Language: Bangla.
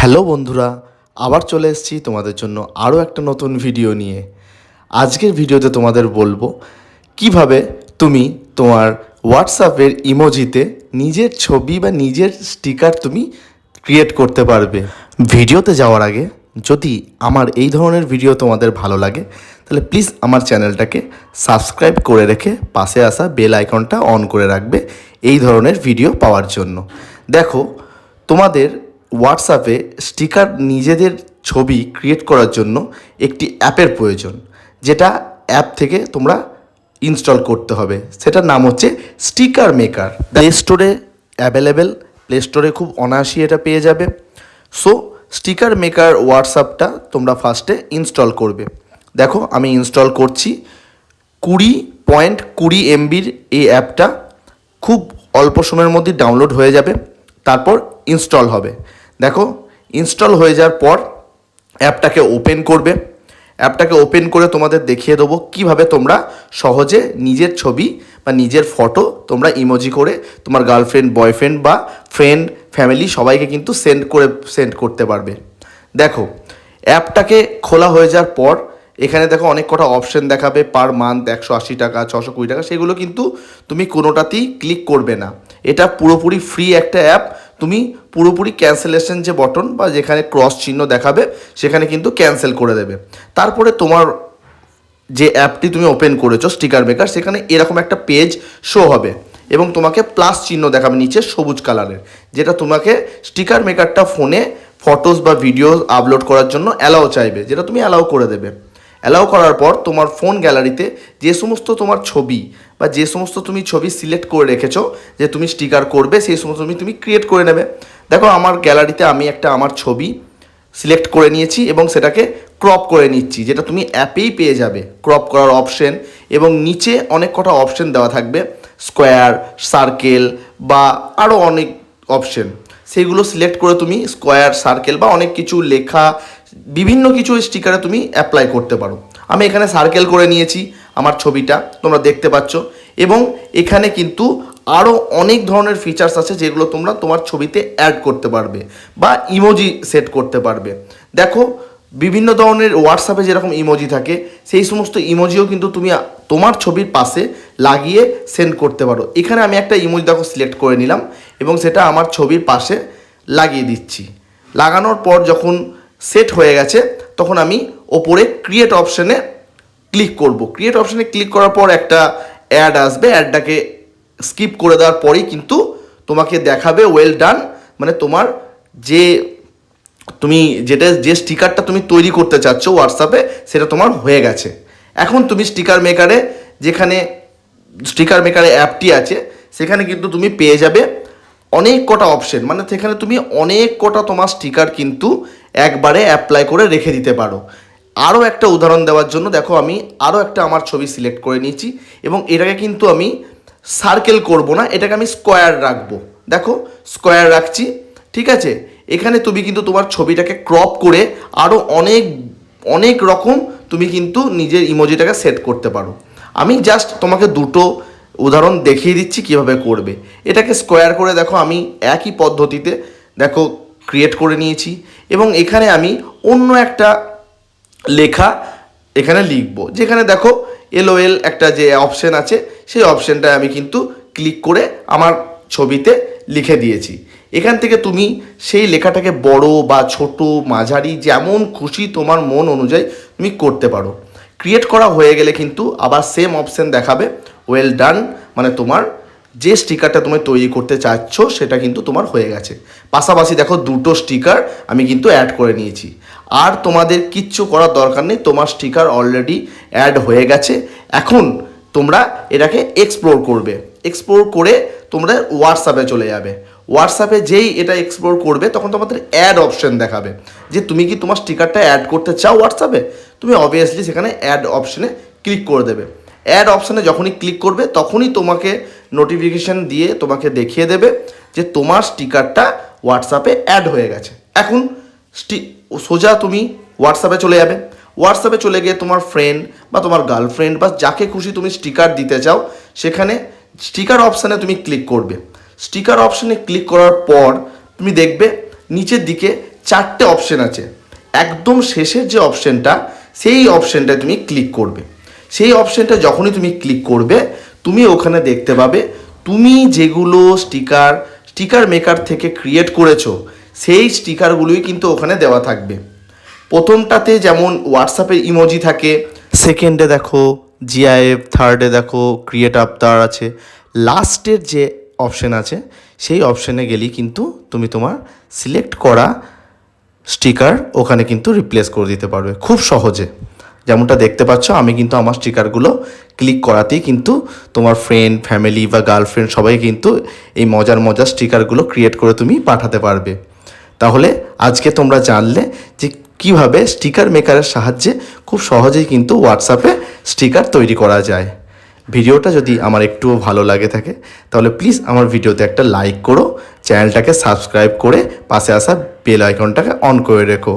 হ্যালো বন্ধুরা, আবার চলে এসেছি তোমাদের জন্য আরও একটা নতুন ভিডিও নিয়ে। আজকের ভিডিওতে তোমাদের বলবো কিভাবে তুমি তোমার হোয়াটসঅ্যাপের ইমোজিতে নিজের ছবি বা নিজের স্টিকার তুমি ক্রিয়েট করতে পারবে। ভিডিওতে যাওয়ার আগে যদি আমার এই ধরনের ভিডিও তোমাদের ভালো লাগে তাহলে প্লিজ আমার চ্যানেলটাকে সাবস্ক্রাইব করে রেখে পাশে আসা বেল আইকনটা অন করে রাখবে এই ধরনের ভিডিও পাওয়ার জন্য। দেখো, তোমাদের হোয়াটসঅ্যাপে স্টিকার নিজেদের ছবি ক্রিয়েট করার জন্য একটি অ্যাপের প্রয়োজন, যেটা অ্যাপ থেকে তোমরা ইনস্টল করতে হবে। সেটার নাম হচ্ছে স্টিকার মেকার। প্লে স্টোরে অ্যাভেলেবেল, প্লে স্টোরে খুব অনায়াসই এটা পেয়ে যাবে। সো স্টিকার মেকার হোয়াটসঅ্যাপটা তোমরা ফার্স্টে ইনস্টল করবে। দেখো, আমি ইনস্টল করছি। 20.20 MBর এই অ্যাপটা খুব অল্প সময়ের মধ্যে ডাউনলোড হয়ে যাবে, তারপর ইনস্টল হবে। দেখো, ইনস্টল হয়ে যাওয়ার পর অ্যাপটাকে ওপেন করবে। অ্যাপটাকে ওপেন করে তোমাদের দেখিয়ে দেবো কীভাবে তোমরা সহজে নিজের ছবি বা নিজের ফটো তোমরা ইমোজি করে তোমার গার্লফ্রেন্ড, বয়ফ্রেন্ড বা ফ্রেন্ড, ফ্যামিলি সবাইকে কিন্তু সেন্ড করতে পারবে। দেখো, অ্যাপটাকে খোলা হয়ে যাওয়ার পর এখানে দেখো অনেক কটা অপশন দেখাবে। পার মান্থ 180 টাকা, 620 টাকা, সেগুলো কিন্তু তুমি কোনোটাতেই ক্লিক করবে না। এটা পুরোপুরি ফ্রি একটা অ্যাপ। তুমি পুরোপুরি ক্যান্সেলেশন যে বটন বা যেখানে ক্রস চিহ্ন দেখাবে সেখানে কিন্তু ক্যান্সেল করে দেবে। তারপরে তোমার যে অ্যাপটি তুমি ওপেন করেছো স্টিকার মেকার, সেখানে এরকম একটা পেজ শো হবে এবং তোমাকে প্লাস চিহ্ন দেখাবে নিচে সবুজ কালারের, যেটা তোমাকে স্টিকার মেকারটা ফোনে ফটোস বা ভিডিও আপলোড করার জন্য অ্যালাউ চাইবে, যেটা তুমি অ্যালাউ করে দেবে। অ্যালাউ করার পর তোমার ফোন গ্যালারিতে যে সমস্ত তোমার ছবি বা যে সমস্ত তুমি ছবি সিলেক্ট করে রেখেছো যে তুমি স্টিকার করবে, সেই সমস্ত তুমি ক্রিয়েট করে নেবে। দেখো, আমার গ্যালারিতে আমি আমার ছবি সিলেক্ট করে নিয়েছি এবং সেটাকে ক্রপ করে নিচ্ছি, যেটা তুমি অ্যাপেই পেয়ে যাবে ক্রপ করার অপশন। এবং নিচে অনেক কটা অপশন দেওয়া থাকবে, স্কোয়ার, সার্কেল বা আরও অনেক অপশন। সেইগুলো সিলেক্ট করে তুমি স্কোয়ার, সার্কেল বা অনেক কিছু লেখা, বিভিন্ন কিছু স্টিকারে তুমি অ্যাপ্লাই করতে পারো। আমি এখানে সার্কেল করে নিয়েছি আমার ছবিটা, তোমরা দেখতে পাচ্ছ। এবং এখানে কিন্তু আরও অনেক ধরনের ফিচার্স আছে যেগুলো তোমরা তোমার ছবিতে অ্যাড করতে পারবে বা ইমোজি সেট করতে পারবে। দেখো, বিভিন্ন ধরনের হোয়াটসঅ্যাপে যেরকম ইমোজি থাকে সেই সমস্ত ইমোজিও কিন্তু তুমি তোমার ছবির পাশে লাগিয়ে সেন্ড করতে পারো। এখানে আমি একটা ইমোজি দেখো সিলেক্ট করে নিলাম এবং সেটা আমার ছবির পাশে লাগিয়ে দিচ্ছি। লাগানোর পর যখন সেট হয়ে গেছে তখন আমি ওপরে ক্রিয়েট অপশানে ক্লিক করব। ক্রিয়েট অপশানে ক্লিক করার পর একটা অ্যাড আসবে। অ্যাডটাকে স্কিপ করে দেওয়ার পরেই কিন্তু তোমাকে দেখাবে ওয়েল ডান, মানে তোমার যে স্টিকারটা তুমি তৈরি করতে চাচ্ছ হোয়াটসঅ্যাপে সেটা তোমার হয়ে গেছে। এখন তুমি স্টিকার মেকারে, যেখানে স্টিকার মেকারে অ্যাপটি আছে সেখানে কিন্তু তুমি পেয়ে যাবে অনেক কটা অপশন, মানে সেখানে তুমি অনেক কটা তোমার স্টিকার কিন্তু একবারে অ্যাপ্লাই করে রেখে দিতে পারো। আরও একটা উদাহরণ দেওয়ার জন্য দেখো, আমি আরও একটা আমার ছবি সিলেক্ট করে নিয়েছি এবং এটাকে কিন্তু আমি সার্কেল করব না, এটাকে আমি স্কোয়ার রাখবো। দেখো, স্কোয়ার রাখছি, ঠিক আছে। এখানে তুমি কিন্তু তোমার ছবিটাকে ক্রপ করে আরও অনেক অনেক রকম তুমি কিন্তু নিজের ইমোজিটাকে সেট করতে পারো। আমি জাস্ট তোমাকে দুটো উদাহরণ দেখিয়ে দিচ্ছি কিভাবে করবে। এটাকে স্কোয়ার করে দেখো আমি একই পদ্ধতিতে দেখো ক্রিয়েট করে নিয়েছি এবং এখানে আমি অন্য একটা লেখা এখানে লিখব, যেখানে দেখো LOL একটা যে অপশন আছে সেই অপশনটা আমি কিন্তু ক্লিক করে আমার ছবিতে লিখে দিয়েছি। এখান থেকে তুমি সেই লেখাটাকে বড় বা ছোট, মাঝারি, যেমন খুশি তোমার মন অনুযায়ী তুমি করতে পারো। ক্রিয়েট করা হয়ে গেলে কিন্তু আবার সেম অপশন দেখাবে ওয়েল ডান, মানে তোমার যে স্টিকারটা তুমি তৈরি করতে চাচ্ছ সেটা কিন্তু তোমার হয়ে গেছে। পাশাপাশি দেখো দুটো স্টিকার আমি কিন্তু অ্যাড করে নিয়েছি। আর তোমাদের কিচ্ছু করার দরকার নেই, তোমার স্টিকার অলরেডি অ্যাড হয়ে গেছে। এখন তোমরা এটাকে এক্সপ্লোর করবে। এক্সপ্লোর করে তোমরা হোয়াটসঅ্যাপে চলে যাবে। হোয়াটসঅ্যাপে যেই এটা এক্সপ্লোর করবে তখন তোমাদের অ্যাড অপশন দেখাবে যে তুমি কি তোমার স্টিকারটা অ্যাড করতে চাও হোয়াটসঅ্যাপে। তুমি অবভিয়াসলি সেখানে অ্যাড অপশনে ক্লিক করে দেবে। অ্যাড অপশানে যখনই ক্লিক করবে তখনই তোমাকে নোটিফিকেশান দিয়ে তোমাকে দেখিয়ে দেবে যে তোমার স্টিকারটা হোয়াটসঅ্যাপে অ্যাড হয়ে গেছে। এখন সোজা তুমি হোয়াটসঅ্যাপে চলে যাবে। হোয়াটসঅ্যাপে চলে গিয়ে তোমার ফ্রেন্ড বা তোমার গার্লফ্রেন্ড বা যাকে খুশি তুমি স্টিকার দিতে চাও সেখানে স্টিকার অপশানে তুমি ক্লিক করবে। স্টিকার অপশানে ক্লিক করার পর তুমি দেখবে নিচের দিকে 4টে অপশন আছে। একদম শেষের যে অপশনটা, সেই অপশনটা তুমি ক্লিক করবে। সেই অপশনটা যখনই তুমি ক্লিক করবে, তুমি ওখানে দেখতে পাবে তুমি যেগুলো স্টিকার মেকার থেকে ক্রিয়েট করেছো, সেই স্টিকারগুলোই কিন্তু ওখানে দেওয়া থাকবে। প্রথমটাতে যেমন হোয়াটসঅ্যাপের ইমোজি থাকে, সেকেন্ডে দেখো জিআইএফ, থার্ডে দেখো ক্রিয়েট আফতার আছে, লাস্টের যে অপশন আছে সেই অপশনে গেলেই কিন্তু তুমি তোমার সিলেক্ট করা স্টিকার ওখানে কিন্তু রিপ্লেস করে দিতে পারবে খুব সহজে। যেমনটা দেখতে পাচ্ছ, আমি কিন্তু আমার স্টিকারগুলো ক্লিক করাতেই কিন্তু তোমার ফ্রেন্ড, ফ্যামিলি বা গার্লফ্রেন্ড সবাই কিন্তু এই মজার মজার স্টিকারগুলো ক্রিয়েট করে তুমি পাঠাতে পারবে। তাহলে আজকে তোমরা জানলে যে কিভাবে স্টিকার মেকারের সাহায্যে খুব সহজেই কিন্তু হোয়াটসঅ্যাপে স্টিকার তৈরি করা যায়। ভিডিওটা যদি আমার একটুও ভালো লাগে থাকে তাহলে প্লিজ আমার ভিডিওতে একটা লাইক করো, চ্যানেলটাকে সাবস্ক্রাইব করে পাশে আসা বেল আইকনটাকে অন করে রেখো।